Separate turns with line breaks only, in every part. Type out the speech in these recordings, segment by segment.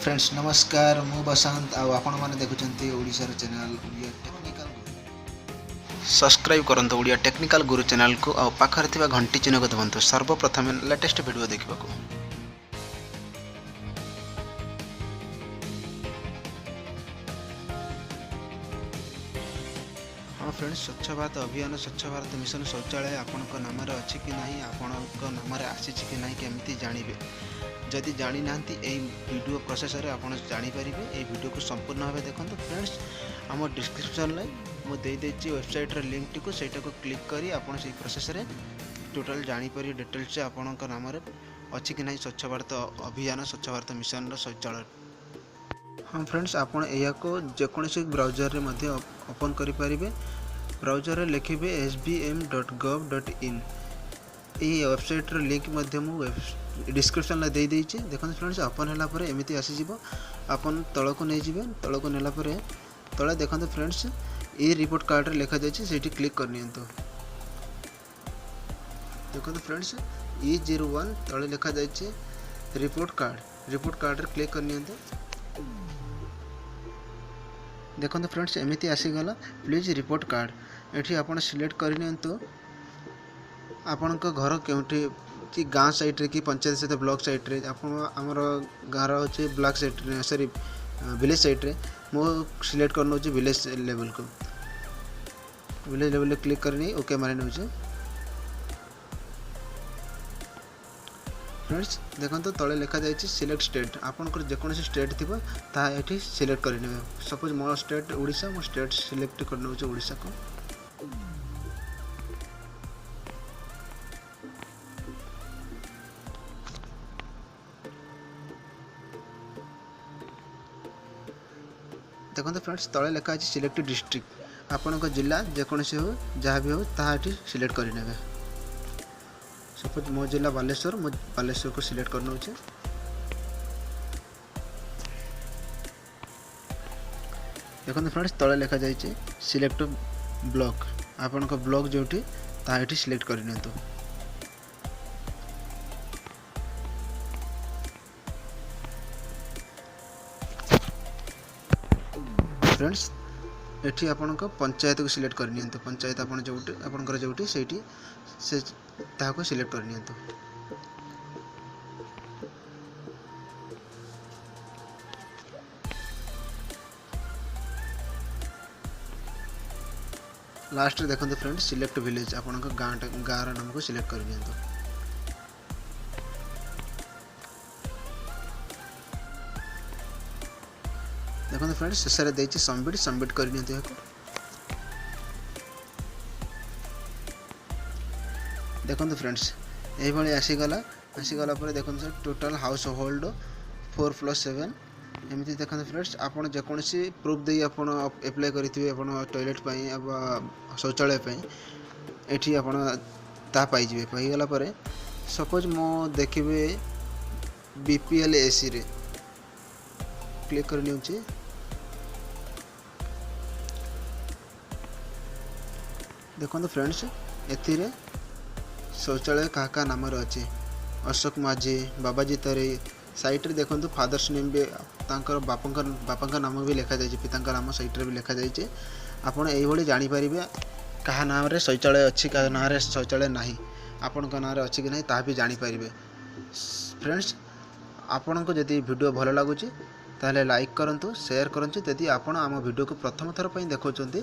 Friends नमस्कार मु बसंत आपण मैंने देखुं ओडिशार चैनल ओडिया टेक्निकल सब्सक्राइब करंतु ओडिया टेक्निकल गुरु चैनल को आ पाखर थिबा घंटी चिन्ह को दबंतु सर्वप्रथम लेटेस्ट वीडियो देखा। हाँ फ्रेंड्स, स्वच्छ भारत अभियान स्वच्छ भारत मिशन शौचालय आपण नाम अच्छी कि नहीं, आपण नाम आसी कि नहीं केमती जानवे। जदि जानी ना वीडियो प्रोसेस आप जानीपारे ये वीडियो को संपूर्ण भाव देखो। फ्रेंड्स आम डिस्क्रिप्शन में मुझे वेबसाइट लिंक टी को सहीटा को क्लिक करी आप प्रोसेस टोटाल जानीपारे डिटेल्स आपण नाम अच्छी कि नहीं स्वच्छ भारत अभियान स्वच्छ भारत मिशन शौचालय। हाँ फ्रेंड्स, आपड़ या जेकोसी ब्राउजर में ओपन करें। ब्राउजर लिखे sbm.gov.in यही वेबसाइट लिंक डिस्क्रिप्शन में दे देती। देखो फ्रेंड्स ओपन है एमती आसीज आपन तल को नहीं जाए। तल को नेला तले देखो फ्रेंड्स ये रिपोर्ट कार्ड लिखा जाए क्लिक करनी। देखो फ्रेंड्स E01 तले लिखा जाए रिपोर्ट कार्ड क्लिक करनी। देखो फ्रेंड्स एमती आसीगला प्लीज रिपोर्ट कार्ड ये आप सिलेक्ट करनी। आपण घर के कि गाँव साइड रे कि पंचायत सहित ब्लॉक साइड रे आमर गाँव अच्छे ब्लॉक साइड रे सॉरी विलेज साइड रे मो सिलेक्ट करना विलेज लेवल को। विलेज लेवल क्लिक करनी ओके मारे नौ। फ्रेंड्स देखो तले लिखा जाए सिलेक्ट स्टेट आपंकर जेकोसी स्टेट थी ये सिलेक्ट करेंगे। सपोज मो स्टेट ओडिशा मो स्टेट सिलेक्ट करने ओडिशा को। देखो फ्रेंड्स तले लिखा है सिलेक्ट डिस्ट्रिक्ट आपण जिला जेकोसी हो जहाँ भी हो ताकि सिलेक्ट करेंगे। सपोज मो जिला बालेश्वर मो बालेश्वर को सिलेक्ट करना। देखो फ्रेंड्स तले लिखा जाए सिलेक्ट ब्लॉक आपण ब्लॉक जो ये सिलेक्ट करनी। फ्रेंड्स एठी आपण पंचायत को सिलेक्ट करनी। पंचायत आपण जोटी आपनकर जोटी सेठी से ताको सिलेक्ट करनी। लास्ट देखो फ्रेंड्स सिलेक्ट विलेज आपण गाँव नाम को सिलेक्ट करनी। देखो फ्रेंड्स शेष में देती सबमिट करनी। देखो फ्रेंड्स ये आसीगला देखो टोटाल हाउस होल्ड 4+7 एमती। देखो फ्रेंड्स आप जेकोसी प्रूफ दे एप्लाय करेंगे टॉयलेट शौचालय ये आपजे पाईगला। सपोज मो देखिए BPL AC रे क्लिक करनी। देखो फ्रेंड्स एथिरे शौचालय क्या नाम अच्छे अशोक माझी बाबाजी तरे साइट रे देखो फादर्स नेम भी बापा नाम भी लिखा जाए पिता नाम साइट रे भी लिखा जाए। आपड़ ये जानीपर क्या नाम रे शौचालय अच्छी क्या ना शौचालय ना आपण नाम अच्छी कि नहीं भी जानीपर। फ्रेंड्स आपण को जदि वीडियो भल लगुच ताहले लाइक करंतु शेयर करंतु। यदि आपण आम वीडियो को प्रथम थर पर देखुंत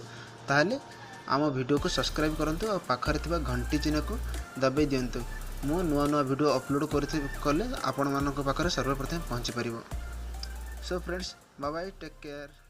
ताहले आम वीडियो को सब्सक्राइब करंतु और पाखरे थिबा घंटी चिन्ह को दबाई दियंतु। मो नुआ वीडियो अपलोड कले आपण मानक पाखरे सर्वप्रथम पहुँची पारिबो। So friends bye bye take care.